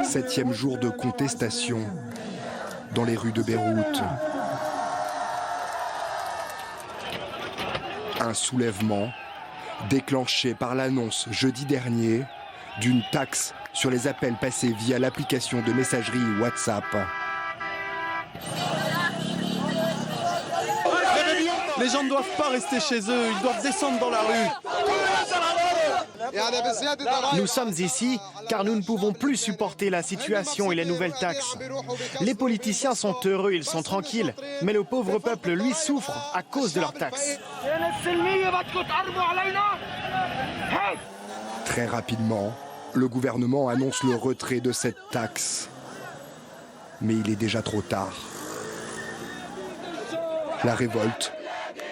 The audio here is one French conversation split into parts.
7e jour de contestation dans les rues de Beyrouth. Un soulèvement déclenché par l'annonce jeudi dernier d'une taxe sur les appels passés via l'application de messagerie WhatsApp. Les gens ne doivent pas rester chez eux, ils doivent descendre dans la rue. Nous sommes ici car nous ne pouvons plus supporter la situation et les nouvelles taxes. Les politiciens sont heureux, ils sont tranquilles, mais le pauvre peuple, lui, souffre à cause de leurs taxes. Très rapidement, le gouvernement annonce le retrait de cette taxe. Mais il est déjà trop tard. La révolte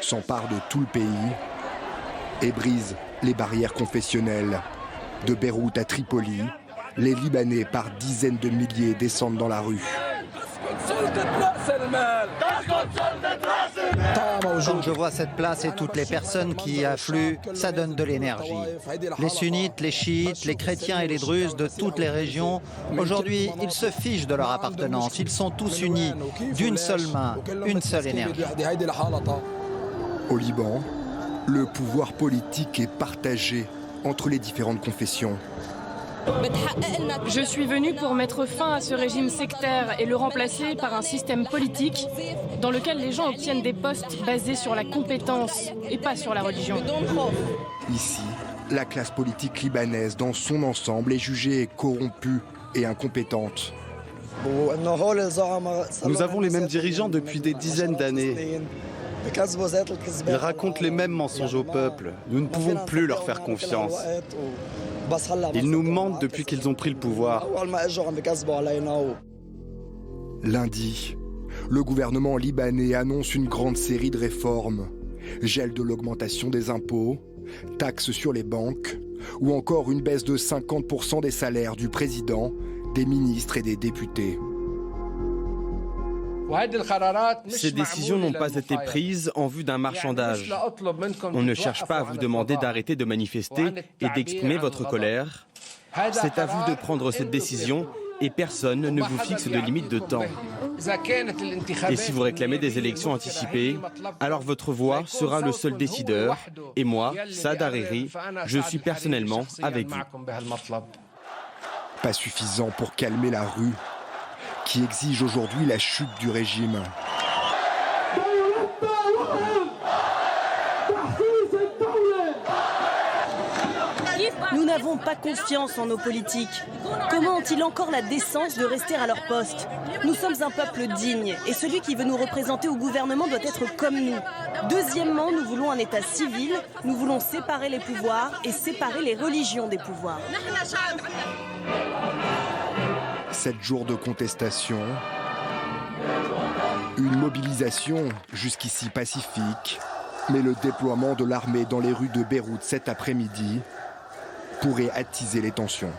s'empare de tout le pays et brise les barrières confessionnelles. De Beyrouth à Tripoli, les Libanais par dizaines de milliers descendent dans la rue. Quand je vois cette place et toutes les personnes qui y affluent, ça donne de l'énergie. Les sunnites, les chiites, les chrétiens et les druzes de toutes les régions, aujourd'hui, ils se fichent de leur appartenance. Ils sont tous unis, d'une seule main, une seule énergie. Au Liban, le pouvoir politique est partagé entre les différentes confessions. Je suis venu pour mettre fin à ce régime sectaire et le remplacer par un système politique dans lequel les gens obtiennent des postes basés sur la compétence et pas sur la religion. Ici, la classe politique libanaise dans son ensemble est jugée corrompue et incompétente. Nous avons les mêmes dirigeants depuis des dizaines d'années. Ils racontent les mêmes mensonges au peuple. Nous ne pouvons plus leur faire confiance. Ils nous mentent depuis qu'ils ont pris le pouvoir. Lundi, le gouvernement libanais annonce une grande série de réformes. Gel de l'augmentation des impôts, taxes sur les banques, ou encore une baisse de 50% des salaires du président, des ministres et des députés. Ces décisions n'ont pas été prises en vue d'un marchandage. On ne cherche pas à vous demander d'arrêter de manifester et d'exprimer votre colère. C'est à vous de prendre cette décision et personne ne vous fixe de limite de temps. Et si vous réclamez des élections anticipées, alors votre voix sera le seul décideur. Et moi, Saad Hariri, je suis personnellement avec vous. Pas suffisant pour calmer la rue, qui exige aujourd'hui la chute du régime. Nous n'avons pas confiance en nos politiques. Comment ont-ils encore la décence de rester à leur poste? Nous sommes un peuple digne et celui qui veut nous représenter au gouvernement doit être comme nous. Deuxièmement, nous voulons un État civil, nous voulons séparer les pouvoirs et séparer les religions des pouvoirs. 7 jours de contestation, une mobilisation jusqu'ici pacifique, mais le déploiement de l'armée dans les rues de Beyrouth cet après-midi pourrait attiser les tensions.